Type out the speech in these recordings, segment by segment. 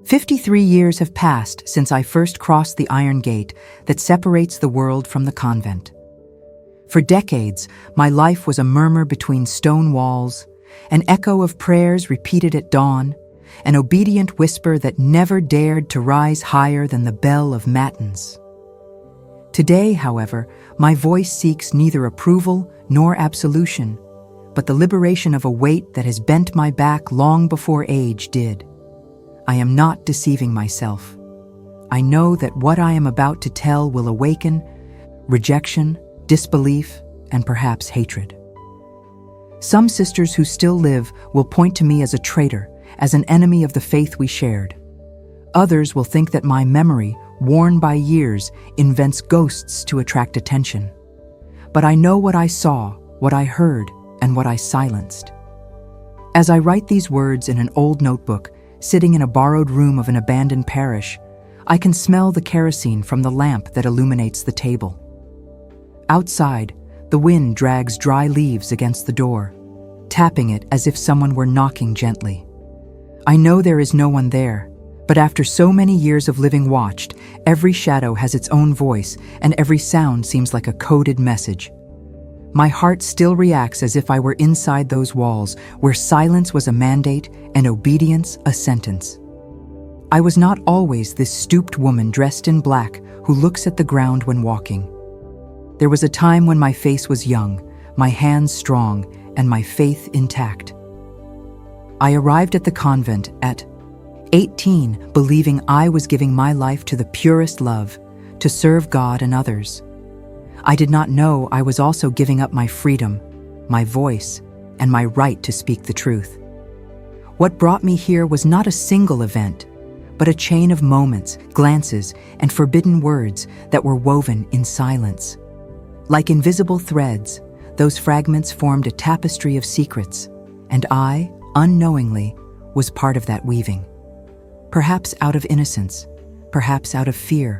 53 years have passed since I first crossed the iron gate that separates the world from the convent. For decades, my life was a murmur between stone walls, an echo of prayers repeated at dawn, an obedient whisper that never dared to rise higher than the bell of matins. Today, however, my voice seeks neither approval nor absolution, but the liberation of a weight that has bent my back long before age did. I am not deceiving myself. I know that what I am about to tell will awaken rejection, disbelief, and perhaps hatred. Some sisters who still live will point to me as a traitor, as an enemy of the faith we shared. Others will think that my memory, worn by years, invents ghosts to attract attention. But I know what I saw, what I heard, and what I silenced. As I write these words in an old notebook, sitting in a borrowed room of an abandoned parish, I can smell the kerosene from the lamp that illuminates the table. Outside, the wind drags dry leaves against the door, tapping it as if someone were knocking gently. I know there is no one there, but after so many years of living watched, every shadow has its own voice and every sound seems like a coded message. My heart still reacts as if I were inside those walls where silence was a mandate and obedience a sentence. I was not always this stooped woman dressed in black who looks at the ground when walking. There was a time when my face was young, my hands strong, and my faith intact. I arrived at the convent at 18, believing I was giving my life to the purest love, to serve God and others. I did not know I was also giving up my freedom, my voice, and my right to speak the truth. What brought me here was not a single event, but a chain of moments, glances, and forbidden words that were woven in silence. Like invisible threads, those fragments formed a tapestry of secrets, and I, unknowingly, was part of that weaving. Perhaps out of innocence, perhaps out of fear,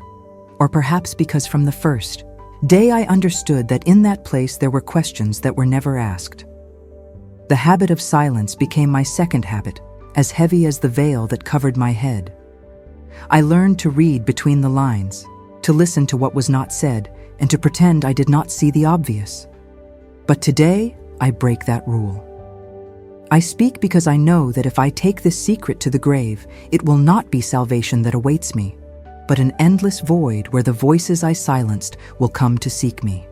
or perhaps because from the first day I understood that in that place there were questions that were never asked. The habit of silence became my second habit, as heavy as the veil that covered my head. I learned to read between the lines, to listen to what was not said, and to pretend I did not see the obvious. But today, I break that rule. I speak because I know that if I take this secret to the grave, it will not be salvation that awaits me, but an endless void where the voices I silenced will come to seek me.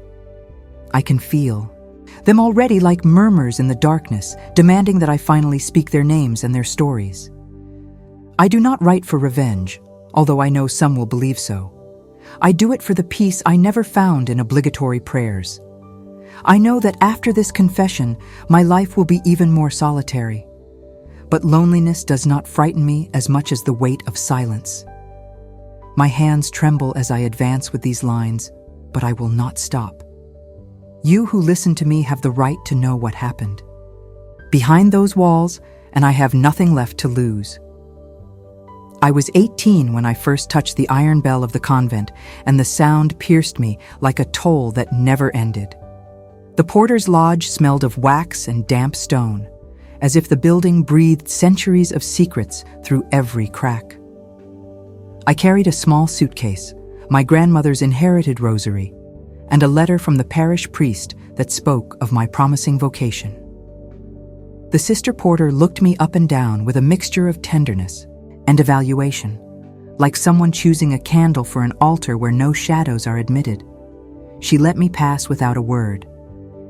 I can feel them already like murmurs in the darkness, demanding that I finally speak their names and their stories. I do not write for revenge, although I know some will believe so. I do it for the peace I never found in obligatory prayers. I know that after this confession, my life will be even more solitary. But loneliness does not frighten me as much as the weight of silence. My hands tremble as I advance with these lines, but I will not stop. You who listen to me have the right to know what happened behind those walls, and I have nothing left to lose. I was 18 when I first touched the iron bell of the convent, and the sound pierced me like a toll that never ended. The porter's lodge smelled of wax and damp stone, as if the building breathed centuries of secrets through every crack. I carried a small suitcase, my grandmother's inherited rosary, and a letter from the parish priest that spoke of my promising vocation. The sister porter looked me up and down with a mixture of tenderness and evaluation, like someone choosing a candle for an altar where no shadows are admitted. She let me pass without a word,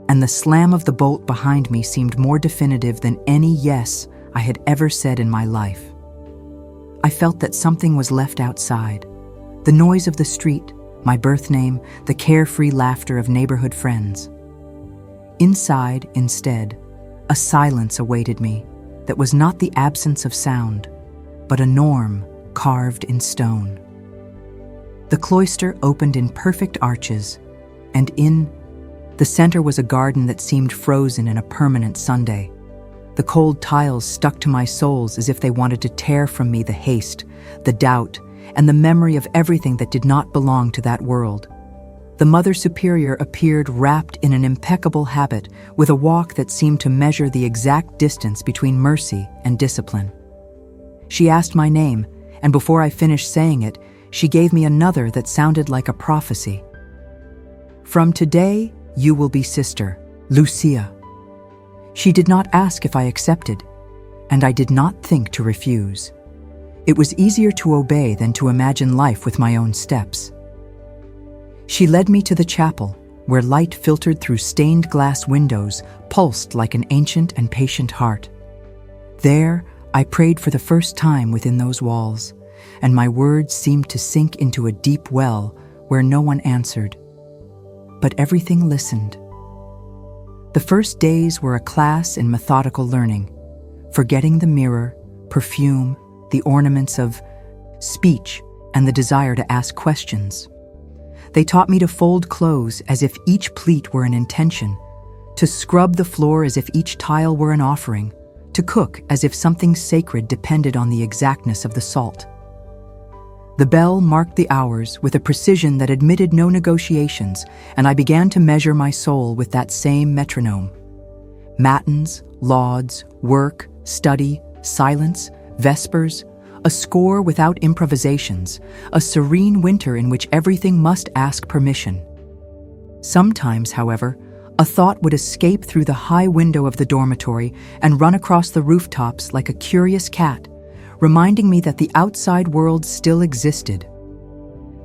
and the slam of the bolt behind me seemed more definitive than any yes I had ever said in my life. I felt that something was left outside, the noise of the street, my birth name, the carefree laughter of neighborhood friends. Inside, instead, a silence awaited me that was not the absence of sound, but a norm carved in stone. The cloister opened in perfect arches, and in the center was a garden that seemed frozen in a permanent Sunday. The cold tiles stuck to my soles as if they wanted to tear from me the haste, the doubt, and the memory of everything that did not belong to that world. The Mother Superior appeared wrapped in an impeccable habit, with a walk that seemed to measure the exact distance between mercy and discipline. She asked my name, and before I finished saying it, she gave me another that sounded like a prophecy. "From today, you will be Sister Lucia." She did not ask if I accepted, and I did not think to refuse. It was easier to obey than to imagine life with my own steps. She led me to the chapel, where light filtered through stained glass windows pulsed like an ancient and patient heart. There, I prayed for the first time within those walls, and my words seemed to sink into a deep well where no one answered. But everything listened. The first days were a class in methodical learning, forgetting the mirror, perfume, the ornaments of speech, and the desire to ask questions. They taught me to fold clothes as if each pleat were an intention, to scrub the floor as if each tile were an offering, to cook as if something sacred depended on the exactness of the salt. The bell marked the hours with a precision that admitted no negotiations, and I began to measure my soul with that same metronome. Matins, lauds, work, study, silence, vespers, a score without improvisations, a serene winter in which everything must ask permission. Sometimes, however, a thought would escape through the high window of the dormitory and run across the rooftops like a curious cat, reminding me that the outside world still existed.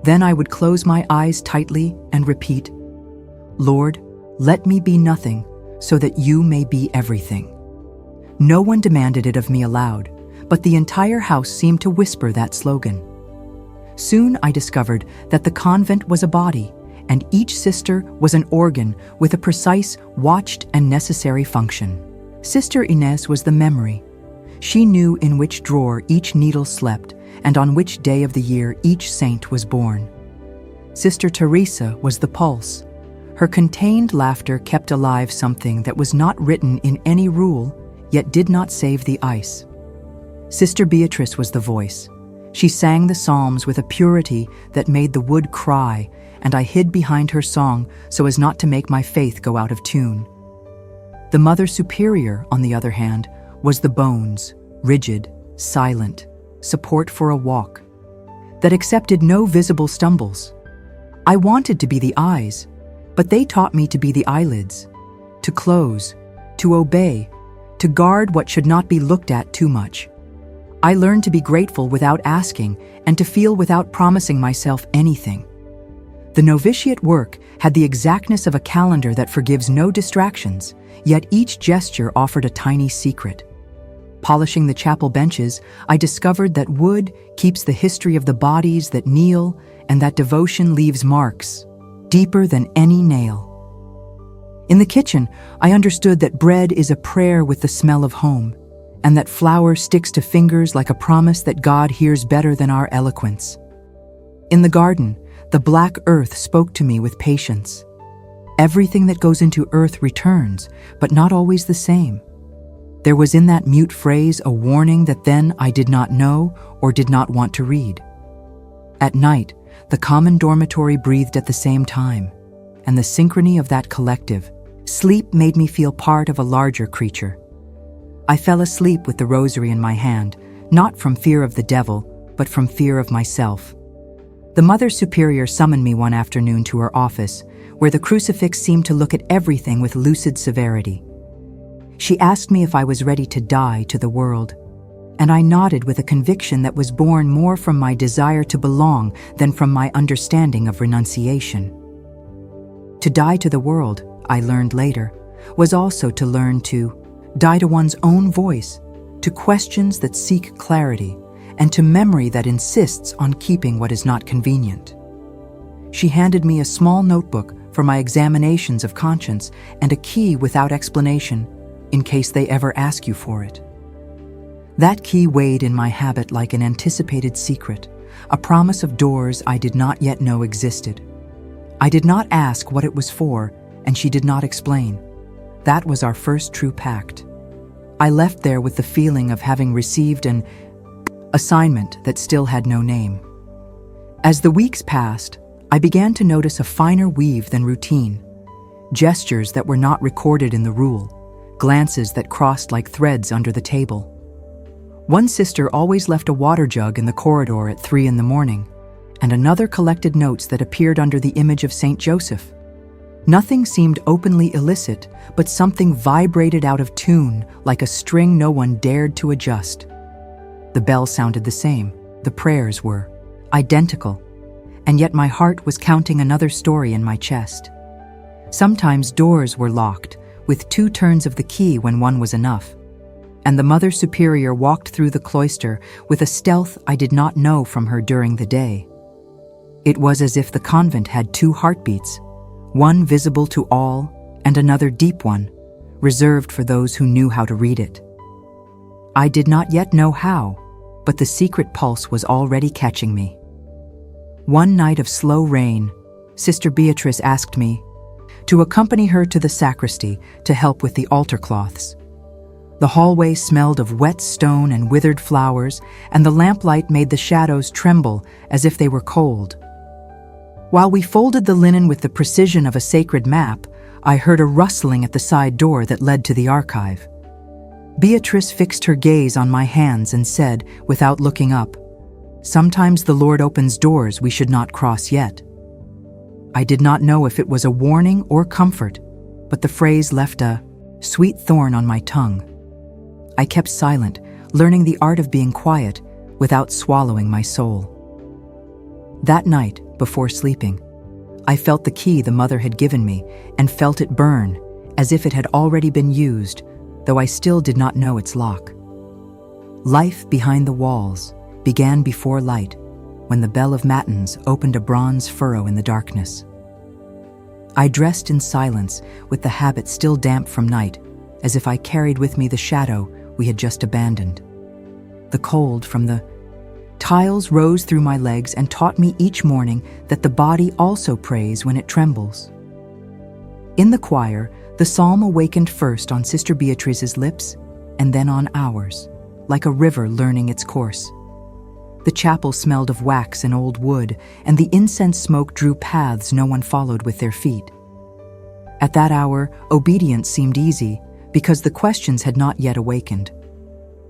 Then I would close my eyes tightly and repeat, "Lord, let me be nothing so that you may be everything." No one demanded it of me aloud, but the entire house seemed to whisper that slogan. Soon I discovered that the convent was a body, and each sister was an organ with a precise, watched, and necessary function. Sister Inez was the memory. She knew in which drawer each needle slept and on which day of the year each saint was born. Sister Teresa was the pulse. Her contained laughter kept alive something that was not written in any rule, yet did not save the ice. Sister Beatrice was the voice. She sang the psalms with a purity that made the wood cry, and I hid behind her song so as not to make my faith go out of tune. The Mother Superior, on the other hand, was the bones, rigid, silent, support for a walk, that accepted no visible stumbles. I wanted to be the eyes, but they taught me to be the eyelids, to close, to obey, to guard what should not be looked at too much. I learned to be grateful without asking and to feel without promising myself anything. The novitiate work had the exactness of a calendar that forgives no distractions, yet each gesture offered a tiny secret. Polishing the chapel benches, I discovered that wood keeps the history of the bodies that kneel and that devotion leaves marks, deeper than any nail. In the kitchen, I understood that bread is a prayer with the smell of home, and that flour sticks to fingers like a promise that God hears better than our eloquence. In the garden, the black earth spoke to me with patience. Everything that goes into earth returns, but not always the same. There was in that mute phrase a warning that then I did not know or did not want to read. At night, the common dormitory breathed at the same time, and the synchrony of that collective sleep made me feel part of a larger creature. I fell asleep with the rosary in my hand, not from fear of the devil, but from fear of myself. The Mother Superior summoned me one afternoon to her office, where the crucifix seemed to look at everything with lucid severity. She asked me if I was ready to die to the world, and I nodded with a conviction that was born more from my desire to belong than from my understanding of renunciation. To die to the world, I learned later, was also to learn to die to one's own voice, to questions that seek clarity, and to memory that insists on keeping what is not convenient. She handed me a small notebook for my examinations of conscience and a key without explanation, in case they ever ask you for it. That key weighed in my habit like an anticipated secret, a promise of doors I did not yet know existed. I did not ask what it was for, and she did not explain. That was our first true pact. I left there with the feeling of having received an assignment that still had no name. As the weeks passed, I began to notice a finer weave than routine, gestures that were not recorded in the rule, glances that crossed like threads under the table. One sister always left a water jug in the corridor at 3 in the morning, and another collected notes that appeared under the image of Saint Joseph. Nothing seemed openly illicit, but something vibrated out of tune, like a string no one dared to adjust. The bell sounded the same, the prayers were identical, and yet my heart was counting another story in my chest. Sometimes doors were locked, with 2 turns of the key when one was enough, and the Mother Superior walked through the cloister with a stealth I did not know from her during the day. It was as if the convent had 2 heartbeats, one visible to all and another deep one, reserved for those who knew how to read it. I did not yet know how, but the secret pulse was already catching me. One night of slow rain, Sister Beatrice asked me to accompany her to the sacristy to help with the altar cloths. The hallway smelled of wet stone and withered flowers, and the lamplight made the shadows tremble as if they were cold. While we folded the linen with the precision of a sacred map, I heard a rustling at the side door that led to the archive. Beatrice fixed her gaze on my hands and said, without looking up, "Sometimes the Lord opens doors we should not cross yet." I did not know if it was a warning or comfort, but the phrase left a sweet thorn on my tongue. I kept silent, learning the art of being quiet without swallowing my soul. That night, before sleeping, I felt the key the Mother had given me and felt it burn as if it had already been used, though I still did not know its lock. Life behind the walls began before light, when the bell of matins opened a bronze furrow in the darkness. I dressed in silence, with the habit still damp from night, as if I carried with me the shadow we had just abandoned. The cold from the tiles rose through my legs and taught me each morning that the body also prays when it trembles. In the choir, the psalm awakened first on Sister Beatrice's lips and then on ours, like a river learning its course. The chapel smelled of wax and old wood, and the incense smoke drew paths no one followed with their feet. At that hour, obedience seemed easy, because the questions had not yet awakened.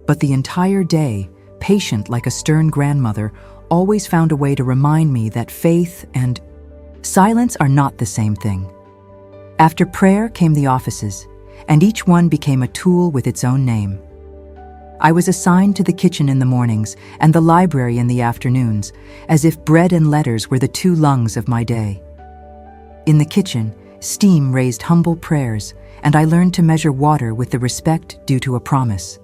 But the entire day, patient like a stern grandmother, always found a way to remind me that faith and silence are not the same thing. After prayer came the offices, and each one became a tool with its own name. I was assigned to the kitchen in the mornings and the library in the afternoons, as if bread and letters were the 2 lungs of my day. In the kitchen, steam raised humble prayers, and I learned to measure water with the respect due to a promise.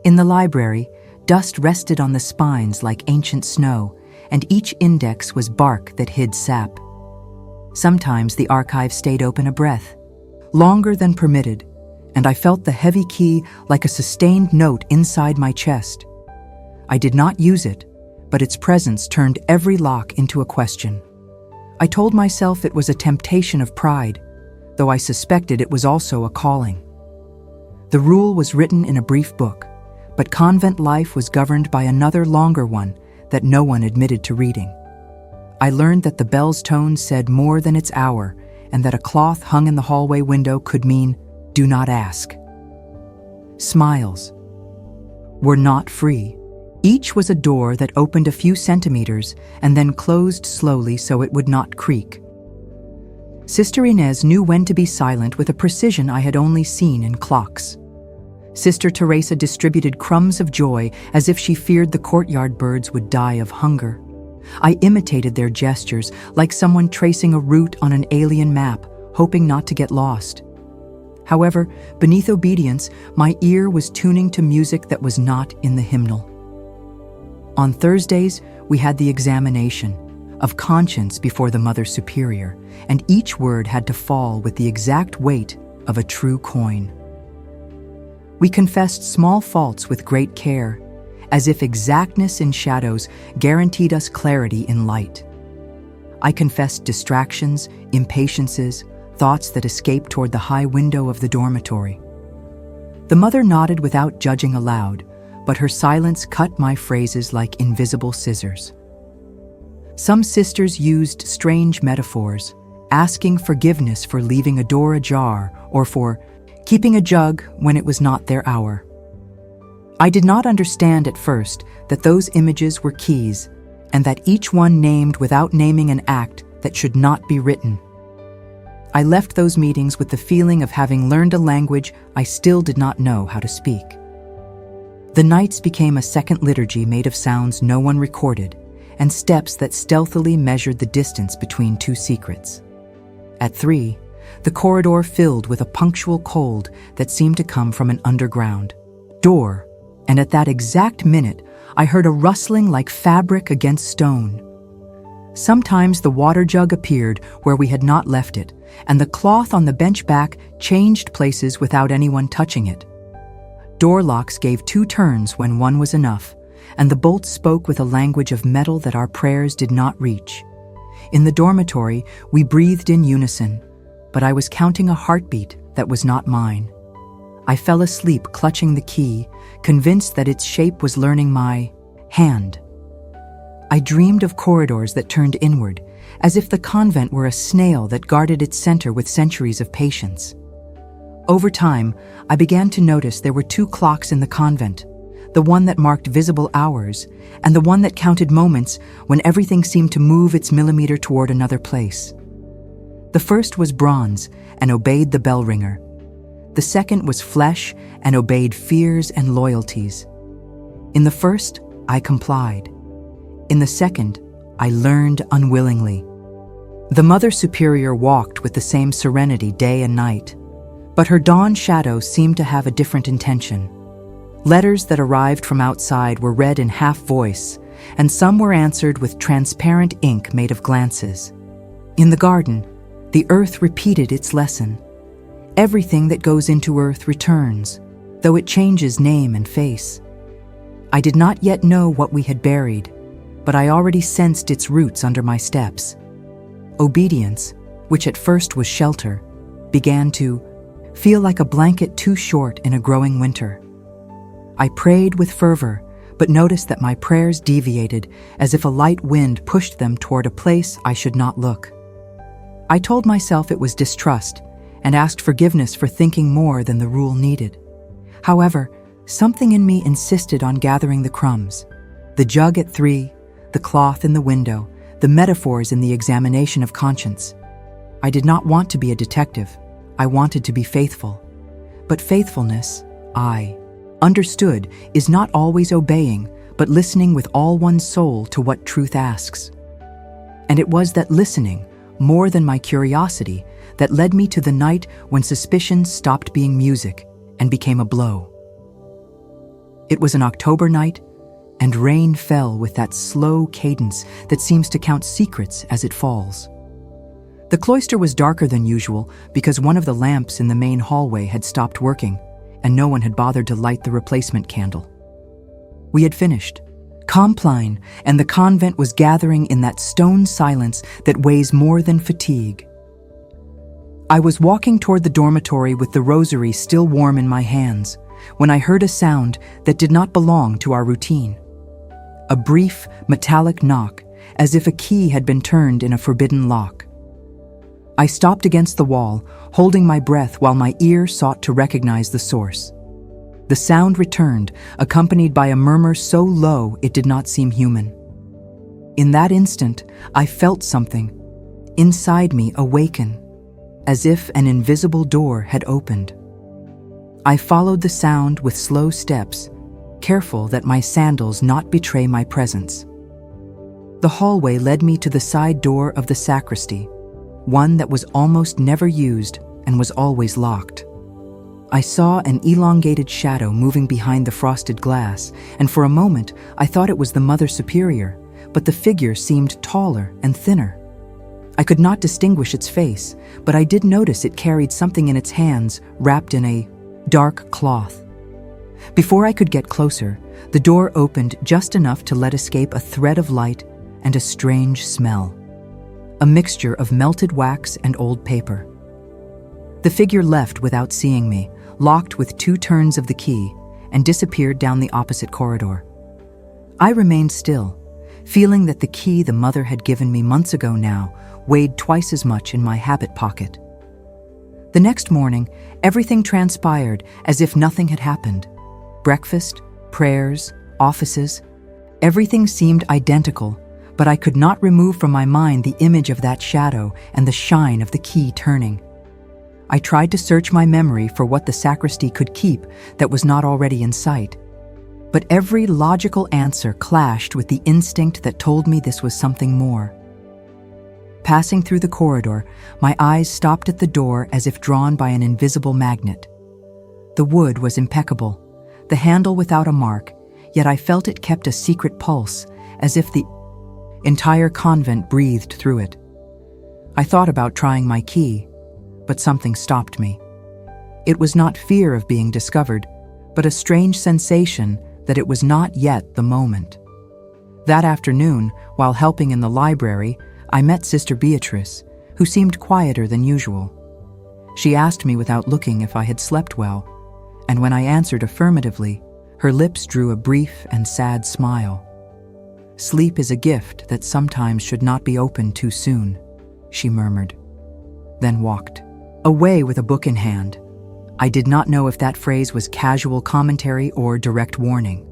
In the library, dust rested on the spines like ancient snow, and each index was bark that hid sap. Sometimes the archive stayed open a breath, longer than permitted, and I felt the heavy key like a sustained note inside my chest. I did not use it, but its presence turned every lock into a question. I told myself it was a temptation of pride, though I suspected it was also a calling. The rule was written in a brief book, but convent life was governed by another longer one that no one admitted to reading. I learned that the bell's tone said more than its hour, and that a cloth hung in the hallway window could mean, "Do not ask." Smiles were not free. Each was a door that opened a few centimeters and then closed slowly so it would not creak. Sister Inez knew when to be silent with a precision I had only seen in clocks. Sister Teresa distributed crumbs of joy as if she feared the courtyard birds would die of hunger. I imitated their gestures like someone tracing a route on an alien map, hoping not to get lost. However, beneath obedience, my ear was tuning to music that was not in the hymnal. On Thursdays, we had the examination of conscience before the Mother Superior, and each word had to fall with the exact weight of a true coin. We confessed small faults with great care, as if exactness in shadows guaranteed us clarity in light. I confessed distractions, impatiences, thoughts that escaped toward the high window of the dormitory. The Mother nodded without judging aloud, but her silence cut my phrases like invisible scissors. Some sisters used strange metaphors, asking forgiveness for leaving a door ajar or for keeping a jug when it was not their hour. I did not understand at first that those images were keys, and that each one named without naming an act that should not be written. I left those meetings with the feeling of having learned a language I still did not know how to speak. The nights became a second liturgy made of sounds no one recorded, and steps that stealthily measured the distance between two secrets. At 3, the corridor filled with a punctual cold that seemed to come from an underground door, and at that exact minute, I heard a rustling like fabric against stone. Sometimes the water jug appeared where we had not left it, and the cloth on the bench back changed places without anyone touching it. Door locks gave 2 turns when one was enough, and the bolts spoke with a language of metal that our prayers did not reach. In the dormitory, we breathed in unison, but I was counting a heartbeat that was not mine. I fell asleep clutching the key, convinced that its shape was learning my hand. I dreamed of corridors that turned inward, as if the convent were a snail that guarded its center with centuries of patience. Over time, I began to notice there were 2 clocks in the convent, the one that marked visible hours, and the one that counted moments when everything seemed to move its millimeter toward another place. The first was bronze and obeyed the bell ringer. The second was flesh and obeyed fears and loyalties. In the first, I complied. In the second, I learned unwillingly. The Mother Superior walked with the same serenity day and night, but her dawn shadow seemed to have a different intention. Letters that arrived from outside were read in half-voice, and some were answered with transparent ink made of glances. In the garden, the earth repeated its lesson. Everything that goes into earth returns, though it changes name and face. I did not yet know what we had buried, but I already sensed its roots under my steps. Obedience, which at first was shelter, began to feel like a blanket too short in a growing winter. I prayed with fervor, but noticed that my prayers deviated as if a light wind pushed them toward a place I should not look. I told myself it was distrust and asked forgiveness for thinking more than the rule needed. However, something in me insisted on gathering the crumbs. The jug at 3, the cloth in the window, the metaphors in the examination of conscience. I did not want to be a detective. I wanted to be faithful. But faithfulness, I understood, is not always obeying, but listening with all one's soul to what truth asks. And it was that listening, more than my curiosity, that led me to the night when suspicion stopped being music and became a blow. It was an October night, and rain fell with that slow cadence that seems to count secrets as it falls. The cloister was darker than usual because one of the lamps in the main hallway had stopped working, and no one had bothered to light the replacement candle. We had finished. Compline and the convent was gathering in that stone silence that weighs more than fatigue. I was walking toward the dormitory with the rosary still warm in my hands when I heard a sound that did not belong to our routine. A brief, metallic knock, as if a key had been turned in a forbidden lock. I stopped against the wall, holding my breath while my ear sought to recognize the source. The sound returned, accompanied by a murmur so low it did not seem human. In that instant, I felt something inside me awaken, as if an invisible door had opened. I followed the sound with slow steps, careful that my sandals not betray my presence. The hallway led me to the side door of the sacristy, one that was almost never used and was always locked. I saw an elongated shadow moving behind the frosted glass, and for a moment I thought it was the Mother Superior, but the figure seemed taller and thinner. I could not distinguish its face, but I did notice it carried something in its hands wrapped in a dark cloth. Before I could get closer, the door opened just enough to let escape a thread of light and a strange smell. A mixture of melted wax and old paper. The figure left without seeing me, locked with 2 turns of the key, and disappeared down the opposite corridor. I remained still, feeling that the key the mother had given me months ago now weighed twice as much in my habit pocket. The next morning, everything transpired as if nothing had happened. Breakfast, prayers, offices. Everything seemed identical, but I could not remove from my mind the image of that shadow and the shine of the key turning. I tried to search my memory for what the sacristy could keep that was not already in sight. But every logical answer clashed with the instinct that told me this was something more. Passing through the corridor, my eyes stopped at the door as if drawn by an invisible magnet. The wood was impeccable, the handle without a mark, yet I felt it kept a secret pulse, as if the entire convent breathed through it. I thought about trying my key, but something stopped me. It was not fear of being discovered, but a strange sensation that it was not yet the moment. That afternoon, while helping in the library, I met Sister Beatrice, who seemed quieter than usual. She asked me without looking if I had slept well, and when I answered affirmatively, her lips drew a brief and sad smile. "Sleep is a gift that sometimes should not be opened too soon," she murmured, then walked away with a book in hand. I did not know if that phrase was casual commentary or direct warning.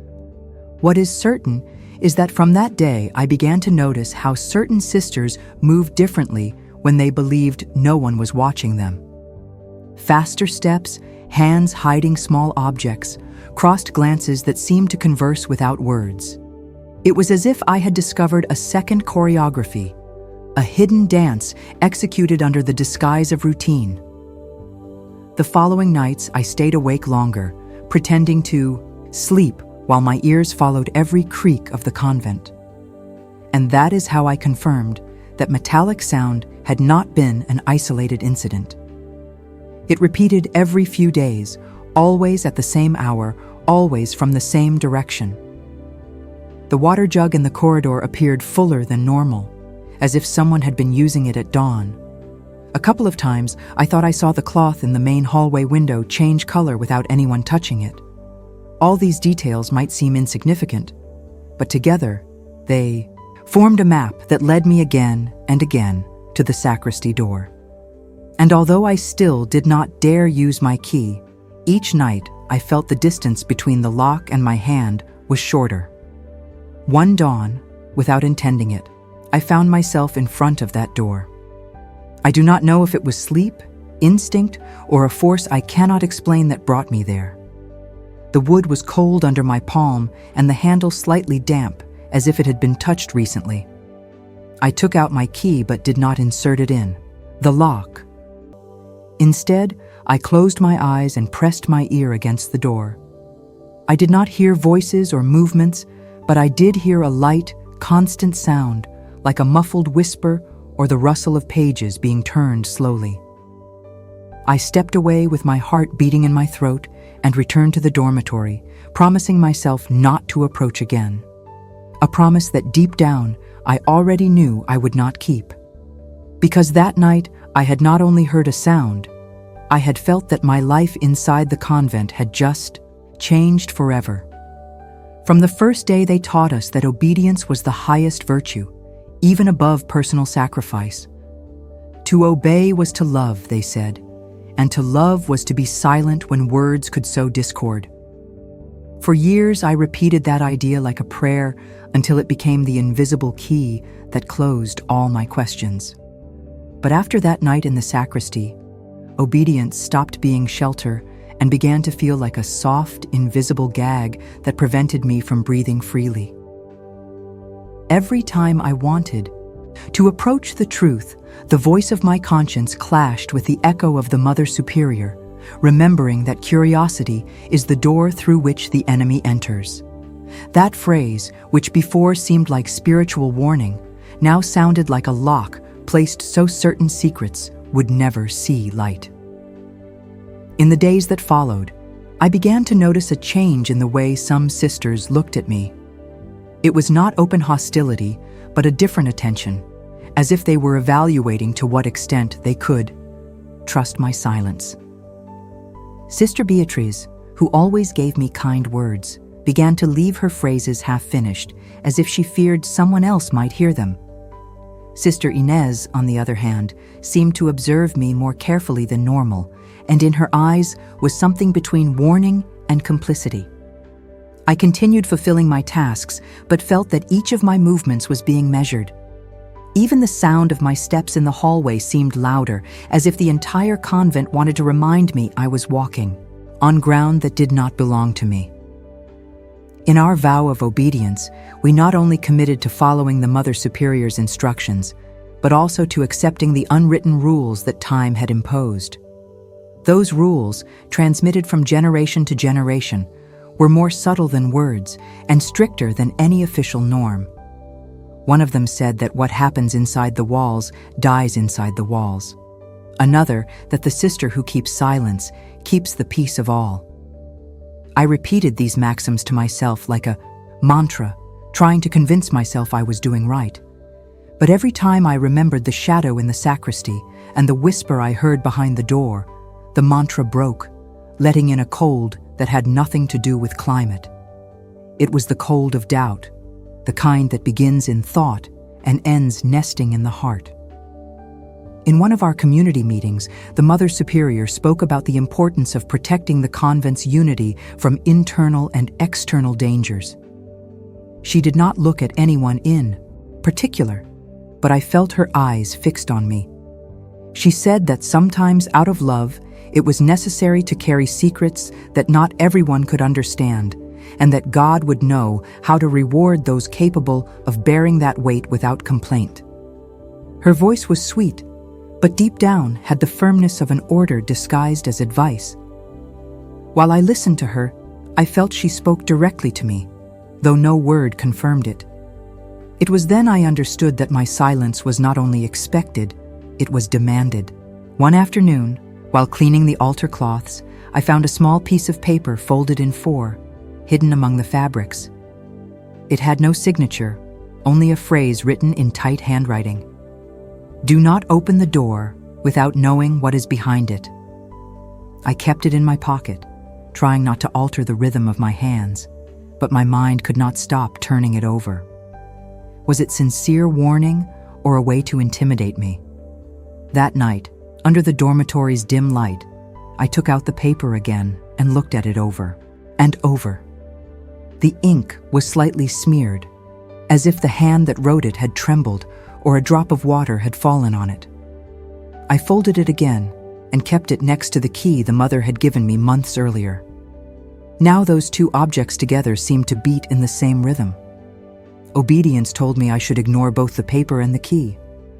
What is certain is that from that day I began to notice how certain sisters moved differently when they believed no one was watching them. Faster steps, hands hiding small objects, crossed glances that seemed to converse without words. It was as if I had discovered a second choreography, a hidden dance executed under the disguise of routine. The following nights, I stayed awake longer, pretending to sleep while my ears followed every creak of the convent. And that is how I confirmed that metallic sound had not been an isolated incident. It repeated every few days, always at the same hour, always from the same direction. The water jug in the corridor appeared fuller than normal, as if someone had been using it at dawn. A couple of times, I thought I saw the cloth in the main hallway window change color without anyone touching it. All these details might seem insignificant, but together, they formed a map that led me again and again to the sacristy door. And although I still did not dare use my key, each night I felt the distance between the lock and my hand was shorter. One dawn, without intending it, I found myself in front of that door. I do not know if it was sleep, instinct, or a force I cannot explain that brought me there. The wood was cold under my palm and the handle slightly damp, as if it had been touched recently. I took out my key but did not insert it in the lock. Instead, I closed my eyes and pressed my ear against the door. I did not hear voices or movements, but I did hear a light, constant sound, like a muffled whisper or the rustle of pages being turned slowly. I stepped away with my heart beating in my throat and returned to the dormitory, promising myself not to approach again. A promise that deep down I already knew I would not keep. Because that night I had not only heard a sound, I had felt that my life inside the convent had just changed forever. From the first day they taught us that obedience was the highest virtue, even above personal sacrifice. To obey was to love, they said, and to love was to be silent when words could sow discord. For years I repeated that idea like a prayer until it became the invisible key that closed all my questions. But after that night in the sacristy, obedience stopped being shelter and began to feel like a soft, invisible gag that prevented me from breathing freely. Every time I wanted to approach the truth, the voice of my conscience clashed with the echo of the Mother Superior, remembering that curiosity is the door through which the enemy enters. That phrase, which before seemed like spiritual warning, now sounded like a lock placed so certain secrets would never see light. In the days that followed, I began to notice a change in the way some sisters looked at me. It was not open hostility, but a different attention, as if they were evaluating to what extent they could trust my silence. Sister Beatrice, who always gave me kind words, began to leave her phrases half-finished, as if she feared someone else might hear them. Sister Inez, on the other hand, seemed to observe me more carefully than normal, and in her eyes was something between warning and complicity. I continued fulfilling my tasks, but felt that each of my movements was being measured. Even the sound of my steps in the hallway seemed louder, as if the entire convent wanted to remind me I was walking on ground that did not belong to me. In our vow of obedience, we not only committed to following the Mother Superior's instructions, but also to accepting the unwritten rules that time had imposed. Those rules, transmitted from generation to generation, were more subtle than words and stricter than any official norm. One of them said that what happens inside the walls dies inside the walls. Another, that the sister who keeps silence keeps the peace of all. I repeated these maxims to myself like a mantra, trying to convince myself I was doing right. But every time I remembered the shadow in the sacristy and the whisper I heard behind the door, the mantra broke, letting in a cold that had nothing to do with climate. It was the cold of doubt, the kind that begins in thought and ends nesting in the heart. In one of our community meetings, the Mother Superior spoke about the importance of protecting the convent's unity from internal and external dangers. She did not look at anyone in particular, but I felt her eyes fixed on me. She said that sometimes out of love, it was necessary to carry secrets that not everyone could understand, and that God would know how to reward those capable of bearing that weight without complaint. Her voice was sweet, but deep down had the firmness of an order disguised as advice. While I listened to her, I felt she spoke directly to me, though no word confirmed it. It was then I understood that my silence was not only expected, it was demanded. One afternoon, while cleaning the altar cloths, I found a small piece of paper folded in 4, hidden among the fabrics. It had no signature, only a phrase written in tight handwriting. "Do not open the door without knowing what is behind it." I kept it in my pocket, trying not to alter the rhythm of my hands, but my mind could not stop turning it over. Was it sincere warning or a way to intimidate me? That night, under the dormitory's dim light, I took out the paper again and looked at it over and over. The ink was slightly smeared, as if the hand that wrote it had trembled or a drop of water had fallen on it. I folded it again and kept it next to the key the mother had given me months earlier. Now those two objects together seemed to beat in the same rhythm. Obedience told me I should ignore both the paper and the key,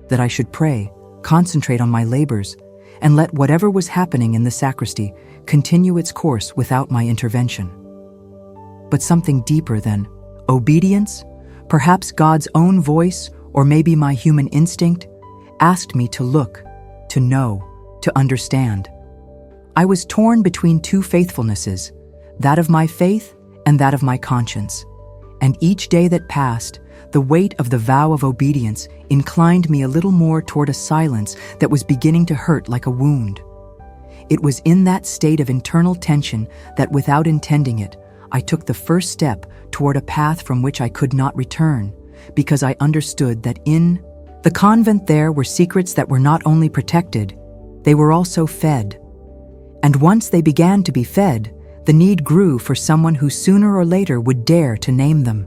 that I should pray, concentrate on my labors, and let whatever was happening in the sacristy continue its course without my intervention. But something deeper than obedience, perhaps God's own voice, or maybe my human instinct, asked me to look, to know, to understand. I was torn between two faithfulnesses, that of my faith and that of my conscience. And each day that passed, the weight of the vow of obedience inclined me a little more toward a silence that was beginning to hurt like a wound. It was in that state of internal tension that, without intending it, I took the first step toward a path from which I could not return, because I understood that in the convent there were secrets that were not only protected, they were also fed. And once they began to be fed, the need grew for someone who sooner or later would dare to name them.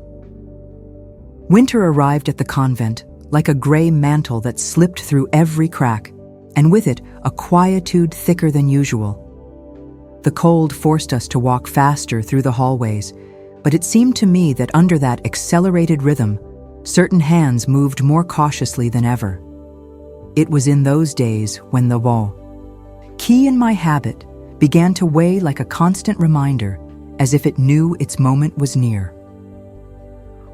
Winter arrived at the convent like a gray mantle that slipped through every crack, and with it a quietude thicker than usual. The cold forced us to walk faster through the hallways, but it seemed to me that under that accelerated rhythm, certain hands moved more cautiously than ever. It was in those days when the key in my habit began to weigh like a constant reminder, as if it knew its moment was near.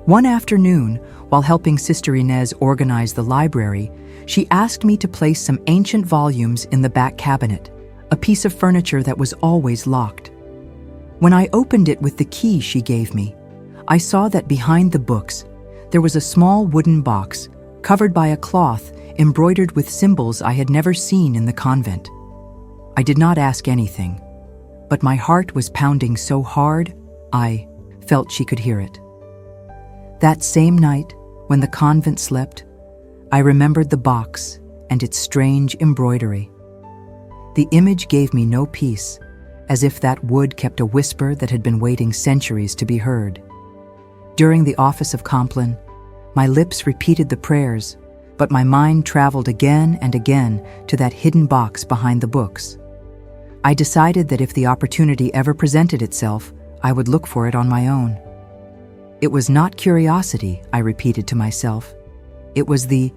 One afternoon, while helping Sister Inez organize the library, she asked me to place some ancient volumes in the back cabinet, a piece of furniture that was always locked. When I opened it with the key she gave me, I saw that behind the books, there was a small wooden box covered by a cloth embroidered with symbols I had never seen in the convent. I did not ask anything, but my heart was pounding so hard, I felt she could hear it. That same night, when the convent slept, I remembered the box and its strange embroidery. The image gave me no peace, as if that wood kept a whisper that had been waiting centuries to be heard. During the office of Compline, my lips repeated the prayers, but my mind traveled again and again to that hidden box behind the books. I decided that if the opportunity ever presented itself, I would look for it on my own. It was not curiosity, I repeated to myself. It was the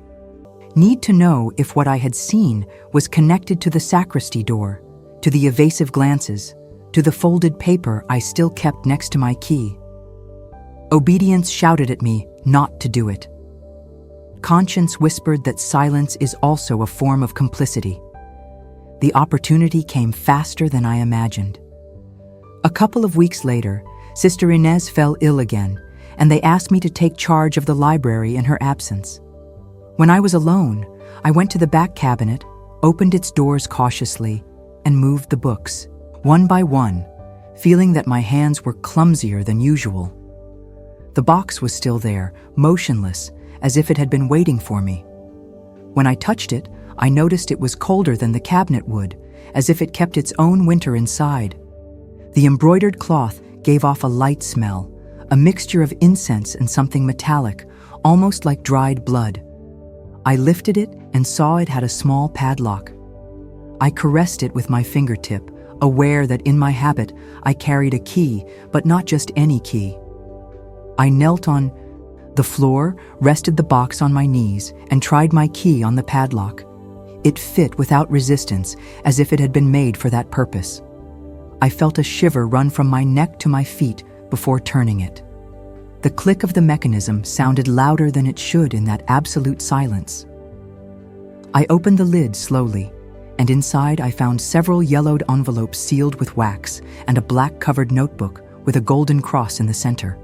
need to know if what I had seen was connected to the sacristy door, to the evasive glances, to the folded paper I still kept next to my key. Obedience shouted at me not to do it. Conscience whispered that silence is also a form of complicity. The opportunity came faster than I imagined. A couple of weeks later, Sister Inez fell ill again, and they asked me to take charge of the library in her absence. When I was alone, I went to the back cabinet, opened its doors cautiously, and moved the books, one by one, feeling that my hands were clumsier than usual. The box was still there, motionless, as if it had been waiting for me. When I touched it, I noticed it was colder than the cabinet would, as if it kept its own winter inside. The embroidered cloth gave off a light smell, a mixture of incense and something metallic, almost like dried blood. I lifted it and saw it had a small padlock. I caressed it with my fingertip, aware that in my habit I carried a key, but not just any key. I knelt on the floor, rested the box on my knees, and tried my key on the padlock. It fit without resistance, as if it had been made for that purpose. I felt a shiver run from my neck to my feet before turning it. The click of the mechanism sounded louder than it should in that absolute silence. I opened the lid slowly, and inside I found several yellowed envelopes sealed with wax and a black-covered notebook with a golden cross in the center.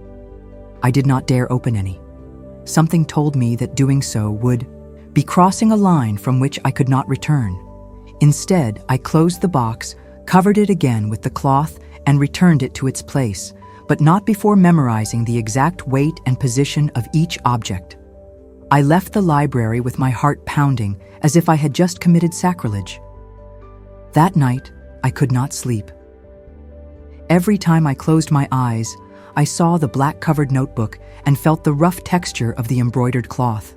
I did not dare open any. Something told me that doing so would be crossing a line from which I could not return. Instead, I closed the box, covered it again with the cloth, and returned it to its place, but not before memorizing the exact weight and position of each object. I left the library with my heart pounding, as if I had just committed sacrilege. That night, I could not sleep. Every time I closed my eyes, I saw the black-covered notebook and felt the rough texture of the embroidered cloth.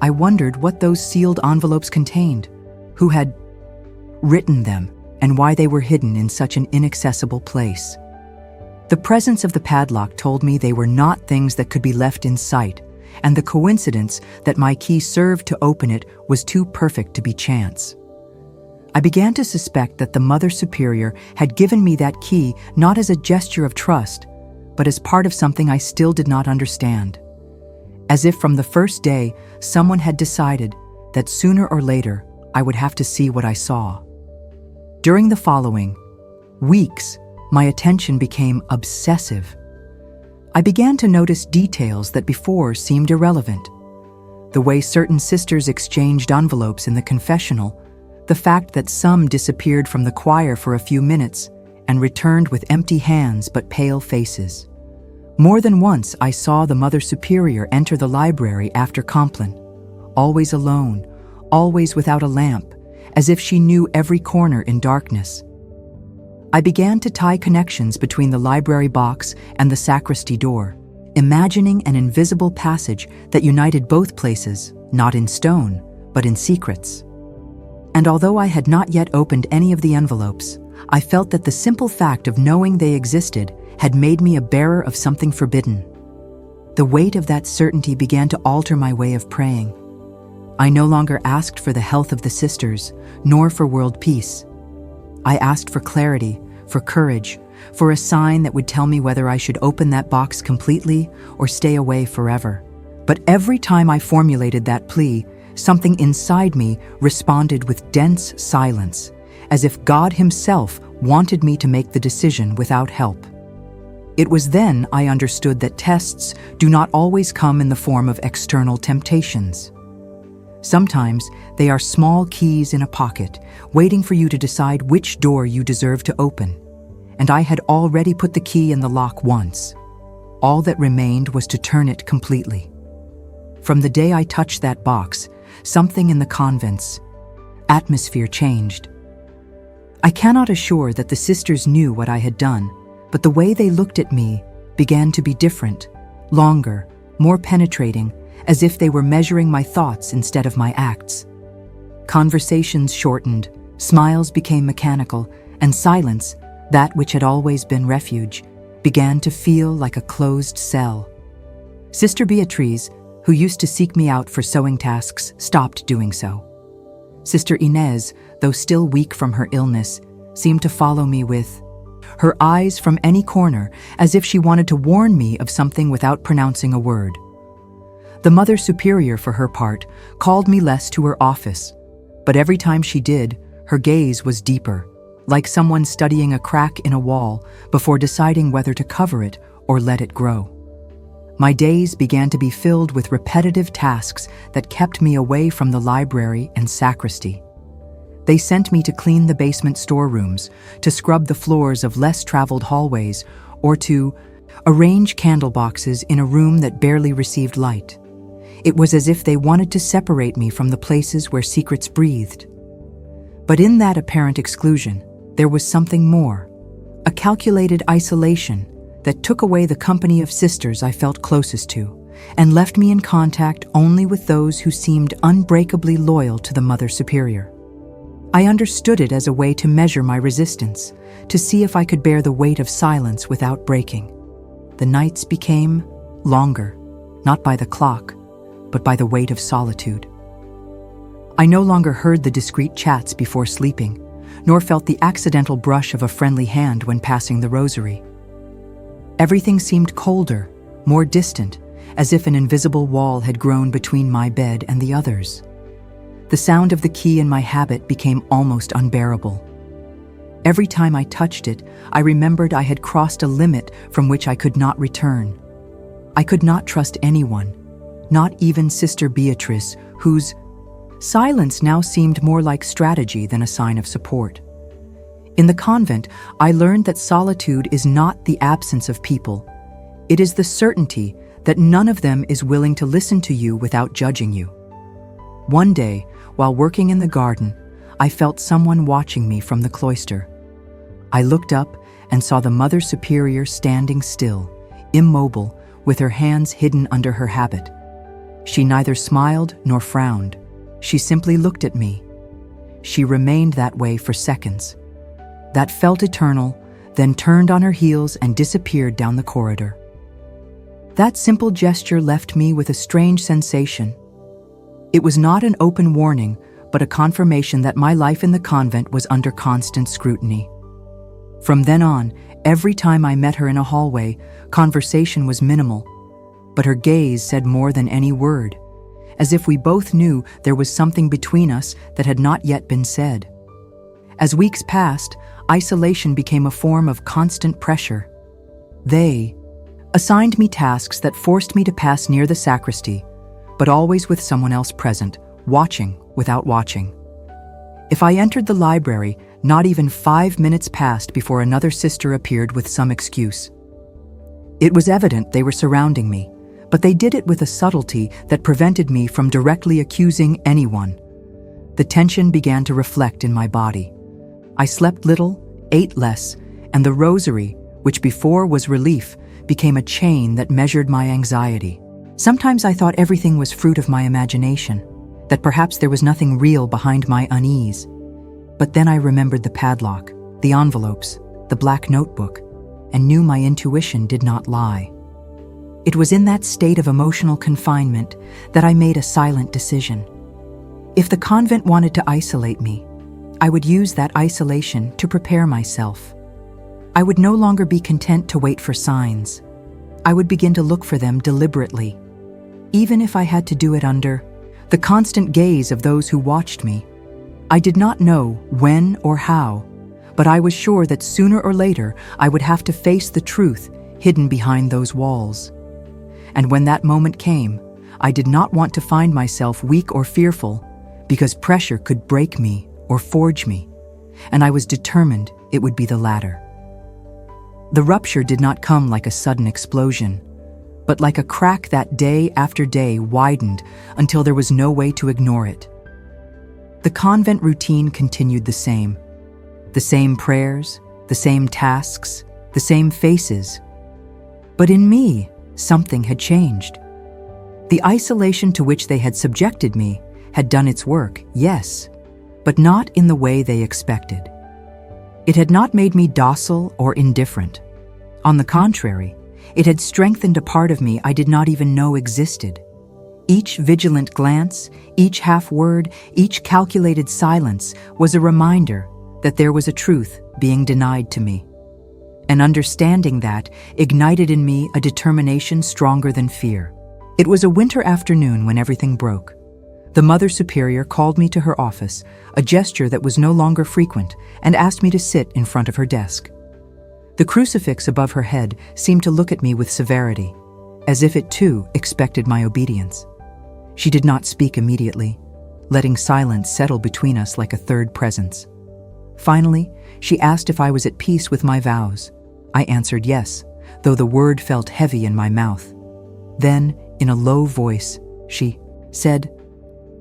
I wondered what those sealed envelopes contained, who had written them, and why they were hidden in such an inaccessible place. The presence of the padlock told me they were not things that could be left in sight, and the coincidence that my key served to open it was too perfect to be chance. I began to suspect that the Mother Superior had given me that key not as a gesture of trust, but as part of something I still did not understand. As if from the first day, someone had decided that sooner or later I would have to see what I saw. During the following weeks, my attention became obsessive. I began to notice details that before seemed irrelevant. The way certain sisters exchanged envelopes in the confessional, the fact that some disappeared from the choir for a few minutes and returned with empty hands but pale faces. More than once I saw the Mother Superior enter the library after Compline, always alone, always without a lamp, as if she knew every corner in darkness. I began to tie connections between the library box and the sacristy door, imagining an invisible passage that united both places, not in stone, but in secrets. And although I had not yet opened any of the envelopes, I felt that the simple fact of knowing they existed had made me a bearer of something forbidden. The weight of that certainty began to alter my way of praying. I no longer asked for the health of the sisters, nor for world peace. I asked for clarity, for courage, for a sign that would tell me whether I should open that box completely or stay away forever. But every time I formulated that plea, something inside me responded with dense silence, as if God Himself wanted me to make the decision without help. It was then I understood that tests do not always come in the form of external temptations. Sometimes they are small keys in a pocket, waiting for you to decide which door you deserve to open. And I had already put the key in the lock once. All that remained was to turn it completely. From the day I touched that box, something in the convent's atmosphere changed. I cannot assure that the sisters knew what I had done, but the way they looked at me began to be different, longer, more penetrating, as if they were measuring my thoughts instead of my acts. Conversations shortened, smiles became mechanical, and silence, that which had always been refuge, began to feel like a closed cell. Sister Beatrice, who used to seek me out for sewing tasks, stopped doing so. Sister Inez, though still weak from her illness, seemed to follow me with her eyes from any corner, as if she wanted to warn me of something without pronouncing a word. The Mother Superior, for her part, called me less to her office, but every time she did, her gaze was deeper, like someone studying a crack in a wall before deciding whether to cover it or let it grow. My days began to be filled with repetitive tasks that kept me away from the library and sacristy. They sent me to clean the basement storerooms, to scrub the floors of less traveled hallways, or to arrange candle boxes in a room that barely received light. It was as if they wanted to separate me from the places where secrets breathed. But in that apparent exclusion, there was something more, a calculated isolation that took away the company of sisters I felt closest to, and left me in contact only with those who seemed unbreakably loyal to the Mother Superior. I understood it as a way to measure my resistance, to see if I could bear the weight of silence without breaking. The nights became longer, not by the clock, but by the weight of solitude. I no longer heard the discreet chats before sleeping, nor felt the accidental brush of a friendly hand when passing the rosary. Everything seemed colder, more distant, as if an invisible wall had grown between my bed and the others. The sound of the key in my habit became almost unbearable. Every time I touched it, I remembered I had crossed a limit from which I could not return. I could not trust anyone, not even Sister Beatrice, whose silence now seemed more like strategy than a sign of support. In the convent, I learned that solitude is not the absence of people. It is the certainty that none of them is willing to listen to you without judging you. One day, while working in the garden, I felt someone watching me from the cloister. I looked up and saw the Mother Superior standing still, immobile, with her hands hidden under her habit. She neither smiled nor frowned. She simply looked at me. She remained that way for seconds. That felt eternal, then turned on her heels and disappeared down the corridor. That simple gesture left me with a strange sensation. It was not an open warning, but a confirmation that my life in the convent was under constant scrutiny. From then on, every time I met her in a hallway, conversation was minimal, but her gaze said more than any word, as if we both knew there was something between us that had not yet been said. As weeks passed, isolation became a form of constant pressure. They assigned me tasks that forced me to pass near the sacristy, but always with someone else present, watching without watching. If I entered the library, not even 5 minutes passed before another sister appeared with some excuse. It was evident they were surrounding me, but they did it with a subtlety that prevented me from directly accusing anyone. The tension began to reflect in my body. I slept little, ate less, and the rosary, which before was relief, became a chain that measured my anxiety. Sometimes I thought everything was fruit of my imagination, that perhaps there was nothing real behind my unease. But then I remembered the padlock, the envelopes, the black notebook, and knew my intuition did not lie. It was in that state of emotional confinement that I made a silent decision. If the convent wanted to isolate me, I would use that isolation to prepare myself. I would no longer be content to wait for signs. I would begin to look for them deliberately, even if I had to do it under the constant gaze of those who watched me. I did not know when or how, but I was sure that sooner or later I would have to face the truth hidden behind those walls. And when that moment came, I did not want to find myself weak or fearful, because pressure could break me or forge me, and I was determined it would be the latter. The rupture did not come like a sudden explosion, but like a crack that day after day widened until there was no way to ignore it. The convent routine continued the same. The same prayers, the same tasks, the same faces. But in me, something had changed. The isolation to which they had subjected me had done its work, yes, but not in the way they expected. It had not made me docile or indifferent. On the contrary, it had strengthened a part of me I did not even know existed. Each vigilant glance, each half-word, each calculated silence was a reminder that there was a truth being denied to me. And understanding that ignited in me a determination stronger than fear. It was a winter afternoon when everything broke. The Mother Superior called me to her office, a gesture that was no longer frequent, and asked me to sit in front of her desk. The crucifix above her head seemed to look at me with severity, as if it too expected my obedience. She did not speak immediately, letting silence settle between us like a third presence. Finally, she asked if I was at peace with my vows. I answered yes, though the word felt heavy in my mouth. Then, in a low voice, she said,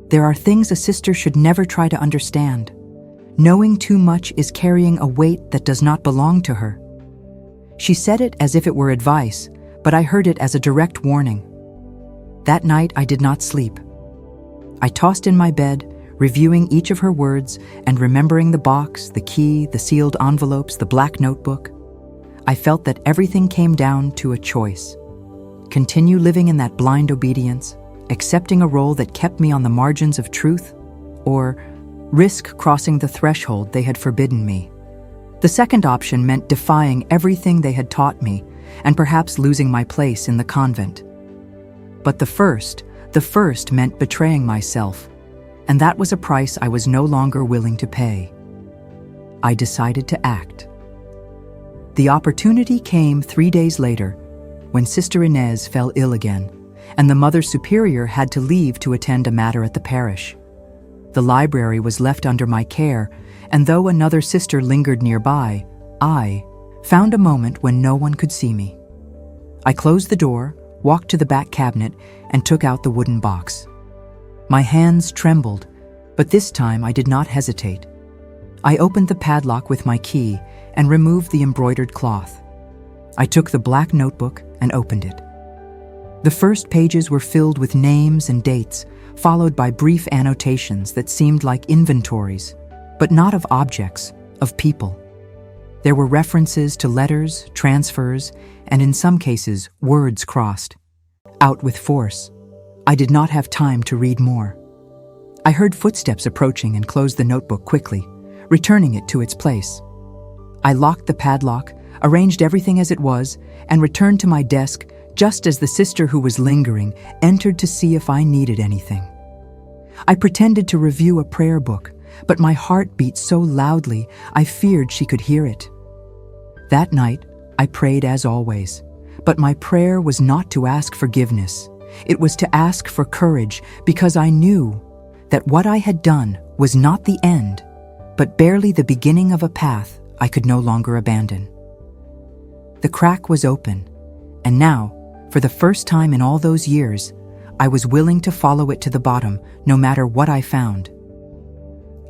"There are things a sister should never try to understand. Knowing too much is carrying a weight that does not belong to her." She said it as if it were advice, but I heard it as a direct warning. That night I did not sleep. I tossed in my bed, reviewing each of her words and remembering the box, the key, the sealed envelopes, the black notebook. I felt that everything came down to a choice. Continue living in that blind obedience, accepting a role that kept me on the margins of truth, or risk crossing the threshold they had forbidden me. The second option meant defying everything they had taught me and perhaps losing my place in the convent. But the first meant betraying myself, and that was a price I was no longer willing to pay. I decided to act. The opportunity came 3 days later, when Sister Inez fell ill again, and the Mother Superior had to leave to attend a matter at the parish. The library was left under my care, and though another sister lingered nearby, I found a moment when no one could see me. I closed the door, walked to the back cabinet, and took out the wooden box. My hands trembled, but this time I did not hesitate. I opened the padlock with my key and removed the embroidered cloth. I took the black notebook and opened it. The first pages were filled with names and dates, followed by brief annotations that seemed like inventories, but not of objects, of people. There were references to letters, transfers, and in some cases, words crossed. Out with force. I did not have time to read more. I heard footsteps approaching and closed the notebook quickly, returning it to its place. I locked the padlock, arranged everything as it was, and returned to my desk just as the sister who was lingering entered to see if I needed anything. I pretended to review a prayer book, but my heart beat so loudly I feared she could hear it. That night, I prayed as always, but my prayer was not to ask forgiveness. It was to ask for courage, because I knew that what I had done was not the end, but barely the beginning of a path I could no longer abandon. The crack was open, and now, for the first time in all those years, I was willing to follow it to the bottom, no matter what I found.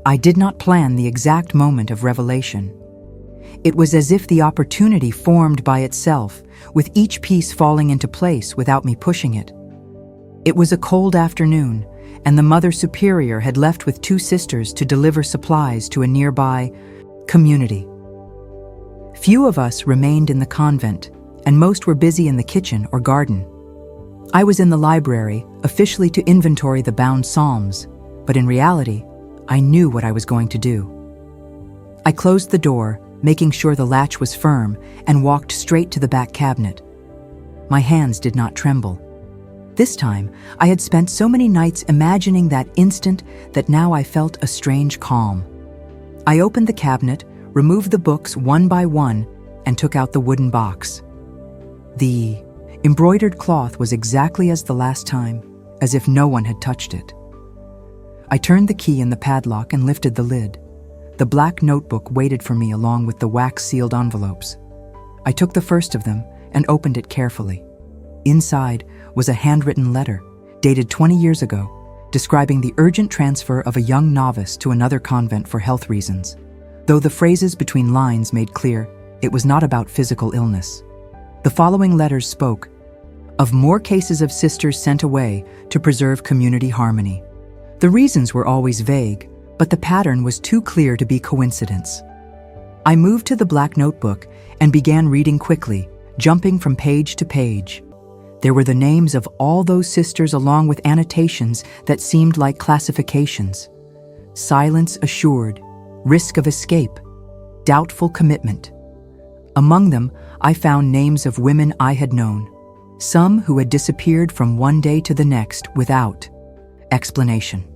I did not plan the exact moment of revelation. It was as if the opportunity formed by itself, with each piece falling into place without me pushing it. It was a cold afternoon, and the Mother Superior had left with 2 sisters to deliver supplies to a nearby community. Few of us remained in the convent, and most were busy in the kitchen or garden. I was in the library, officially to inventory the bound psalms, but in reality, I knew what I was going to do. I closed the door, making sure the latch was firm, and walked straight to the back cabinet. My hands did not tremble. This time, I had spent so many nights imagining that instant that now I felt a strange calm. I opened the cabinet, removed the books one by one, and took out the wooden box. The embroidered cloth was exactly as the last time, as if no one had touched it. I turned the key in the padlock and lifted the lid. The black notebook waited for me along with the wax-sealed envelopes. I took the first of them and opened it carefully. Inside was a handwritten letter, dated 20 years ago, describing the urgent transfer of a young novice to another convent for health reasons. though the phrases between lines made clear it was not about physical illness. The following letters spoke of more cases of sisters sent away to preserve community harmony. The reasons were always vague, but the pattern was too clear to be coincidence. I moved to the black notebook and began reading quickly, jumping from page to page. There were the names of all those sisters along with annotations that seemed like classifications. Silence assured, risk of escape, doubtful commitment. Among them, I found names of women I had known, some who had disappeared from one day to the next without explanation.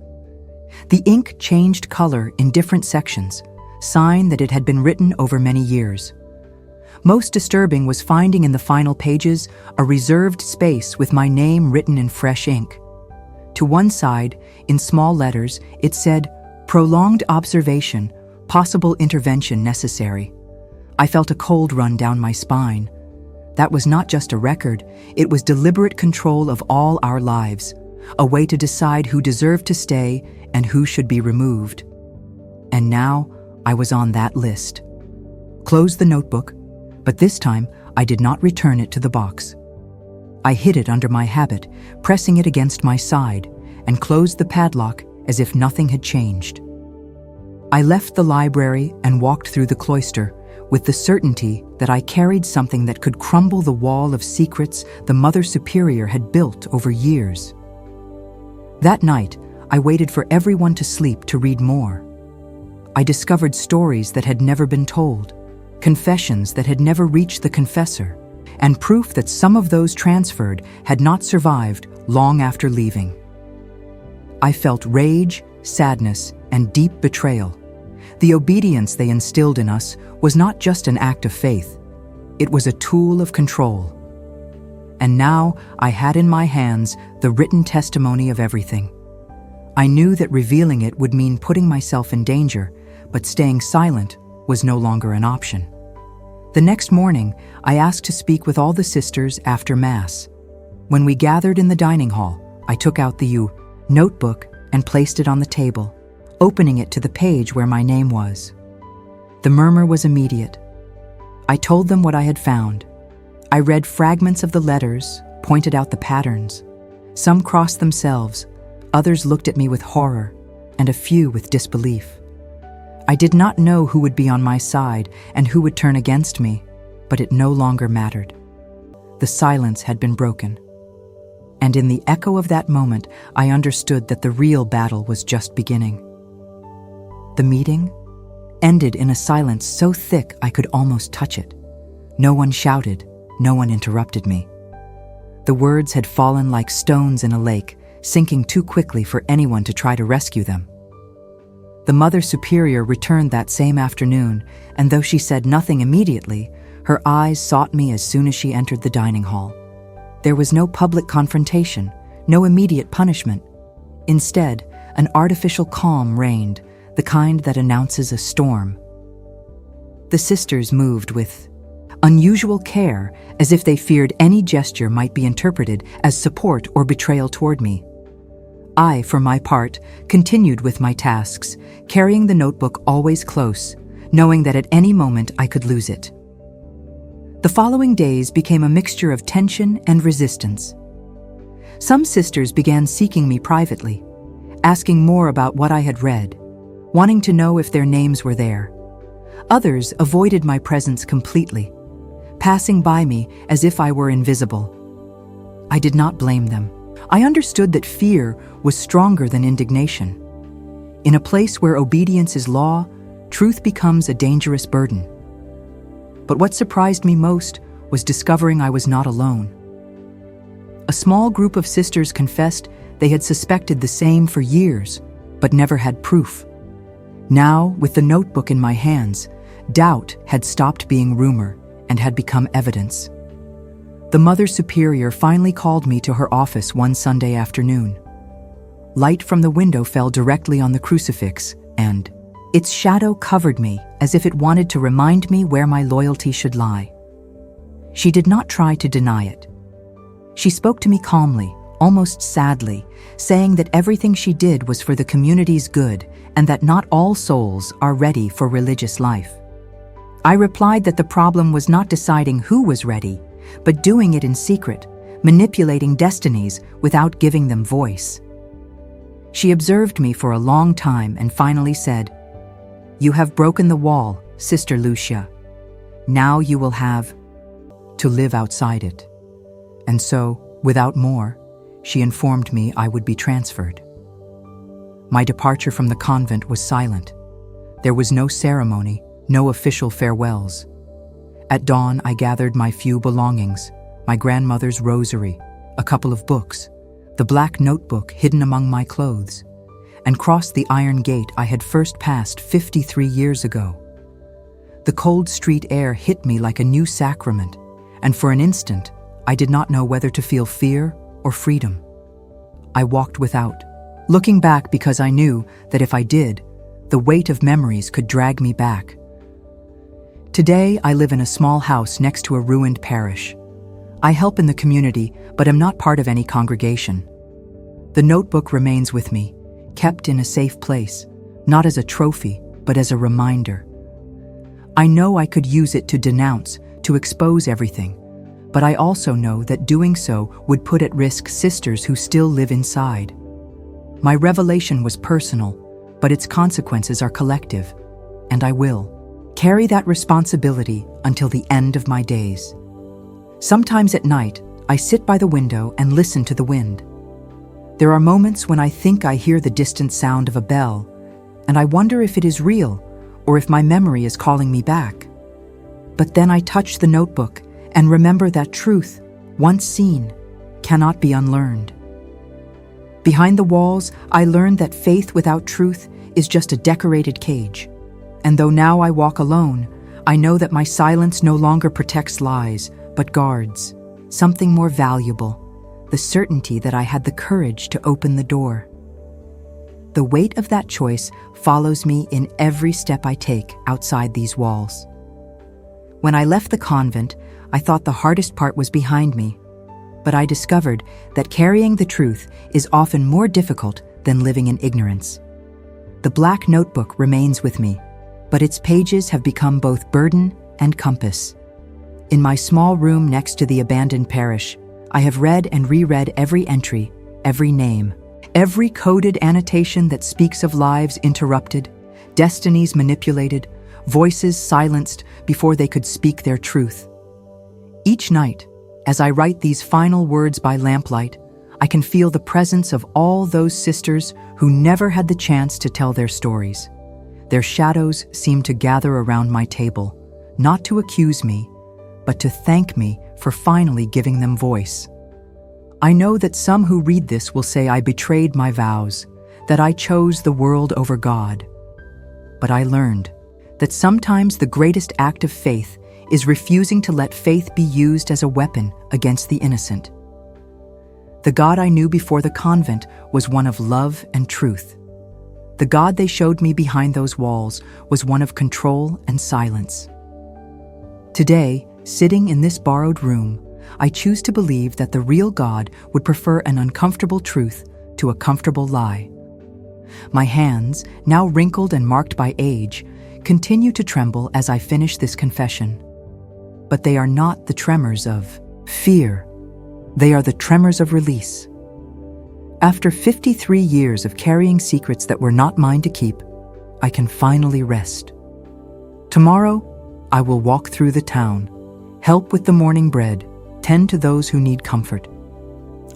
The ink changed color in different sections, sign that it had been written over many years. Most disturbing was finding in the final pages a reserved space with my name written in fresh ink. To one side, in small letters, it said, "Prolonged observation, possible intervention necessary." I felt a cold run down my spine. That was not just a record, it was deliberate control of all our lives, a way to decide who deserved to stay and who should be removed. And now, I was on that list. Closed the notebook, but this time I did not return it to the box. I hid it under my habit, pressing it against my side, and closed the padlock as if nothing had changed. I left the library and walked through the cloister, with the certainty that I carried something that could crumble the wall of secrets the Mother Superior had built over years. That night, I waited for everyone to sleep to read more. I discovered stories that had never been told, confessions that had never reached the confessor, and proof that some of those transferred had not survived long after leaving. I felt rage, sadness, and deep betrayal. The obedience they instilled in us was not just an act of faith, it was a tool of control. And now I had in my hands the written testimony of everything. I knew that revealing it would mean putting myself in danger, but staying silent was no longer an option. The next morning, I asked to speak with all the sisters after Mass. When we gathered in the dining hall, I took out the notebook and placed it on the table, opening it to the page where my name was. The murmur was immediate. I told them what I had found. I read fragments of the letters, pointed out the patterns. Some crossed themselves, others looked at me with horror, and a few with disbelief. I did not know who would be on my side and who would turn against me, but it no longer mattered. The silence had been broken. And in the echo of that moment, I understood that the real battle was just beginning. The meeting ended in a silence so thick I could almost touch it. No one shouted, no one interrupted me. The words had fallen like stones in a lake, sinking too quickly for anyone to try to rescue them. The Mother Superior returned that same afternoon, and though she said nothing immediately, her eyes sought me as soon as she entered the dining hall. There was no public confrontation, no immediate punishment. Instead, an artificial calm reigned, the kind that announces a storm. The sisters moved with unusual care, as if they feared any gesture might be interpreted as support or betrayal toward me. I, for my part, continued with my tasks, carrying the notebook always close, knowing that at any moment I could lose it. The following days became a mixture of tension and resistance. Some sisters began seeking me privately, asking more about what I had read, wanting to know if their names were there. Others avoided my presence completely, passing by me as if I were invisible. I did not blame them. I understood that fear was stronger than indignation. In a place where obedience is law, truth becomes a dangerous burden. But what surprised me most was discovering I was not alone. A small group of sisters confessed they had suspected the same for years, but never had proof. Now, with the notebook in my hands, doubt had stopped being rumor and had become evidence. The Mother Superior finally called me to her office one Sunday afternoon. Light from the window fell directly on the crucifix, and its shadow covered me as if it wanted to remind me where my loyalty should lie. She did not try to deny it. She spoke to me calmly, almost sadly, saying that everything she did was for the community's good and that not all souls are ready for religious life. I replied that the problem was not deciding who was ready, but doing it in secret, manipulating destinies without giving them voice. She observed me for a long time and finally said, "You have broken the wall, Sister Lucia. Now you will have to live outside it." And so, without more, she informed me I would be transferred. My departure from the convent was silent. There was no ceremony, no official farewells. At dawn, I gathered my few belongings, my grandmother's rosary, a couple of books, the black notebook hidden among my clothes, and crossed the iron gate I had first passed 53 years ago. The cold street air hit me like a new sacrament, and for an instant, I did not know whether to feel fear or freedom. I walked without, looking back because I knew that if I did, the weight of memories could drag me back. Today, I live in a small house next to a ruined parish. I help in the community, but am not part of any congregation. The notebook remains with me, kept in a safe place, not as a trophy, but as a reminder. I know I could use it to denounce, to expose everything, but I also know that doing so would put at risk sisters who still live inside. My revelation was personal, but its consequences are collective, and I will carry that responsibility until the end of my days. Sometimes at night, I sit by the window and listen to the wind. There are moments when I think I hear the distant sound of a bell, and I wonder if it is real or if my memory is calling me back. But then I touch the notebook and remember that truth, once seen, cannot be unlearned. Behind the walls, I learned that faith without truth is just a decorated cage. And though now I walk alone, I know that my silence no longer protects lies, but guards something more valuable, the certainty that I had the courage to open the door. The weight of that choice follows me in every step I take outside these walls. When I left the convent, I thought the hardest part was behind me, but I discovered that carrying the truth is often more difficult than living in ignorance. The black notebook remains with me, but its pages have become both burden and compass. In my small room next to the abandoned parish, I have read and reread every entry, every name, every coded annotation that speaks of lives interrupted, destinies manipulated, voices silenced before they could speak their truth. Each night, as I write these final words by lamplight, I can feel the presence of all those sisters who never had the chance to tell their stories. Their shadows seem to gather around my table, not to accuse me, but to thank me for finally giving them voice. I know that some who read this will say I betrayed my vows, that I chose the world over God. But I learned that sometimes the greatest act of faith is refusing to let faith be used as a weapon against the innocent. The God I knew before the convent was one of love and truth. The God they showed me behind those walls was one of control and silence. Today, sitting in this borrowed room, I choose to believe that the real God would prefer an uncomfortable truth to a comfortable lie. My hands, now wrinkled and marked by age, continue to tremble as I finish this confession. But they are not the tremors of fear. They are the tremors of release. After 53 years of carrying secrets that were not mine to keep, I can finally rest. Tomorrow, I will walk through the town, help with the morning bread, tend to those who need comfort.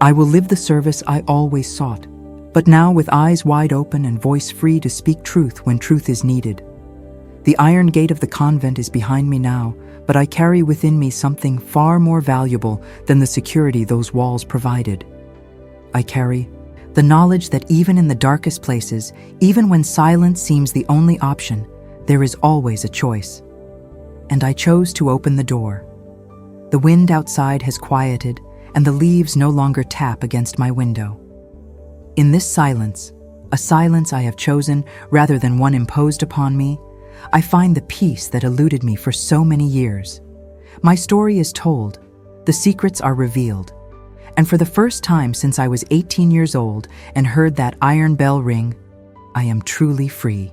I will live the service I always sought, but now with eyes wide open and voice free to speak truth when truth is needed. The iron gate of the convent is behind me now, but I carry within me something far more valuable than the security those walls provided. I carry the knowledge that even in the darkest places, even when silence seems the only option, there is always a choice. And I chose to open the door. The wind outside has quieted, and the leaves no longer tap against my window. In this silence, a silence I have chosen rather than one imposed upon me, I find the peace that eluded me for so many years. My story is told, the secrets are revealed, And for the first time since I was 18 years old and heard that iron bell ring, I am truly free.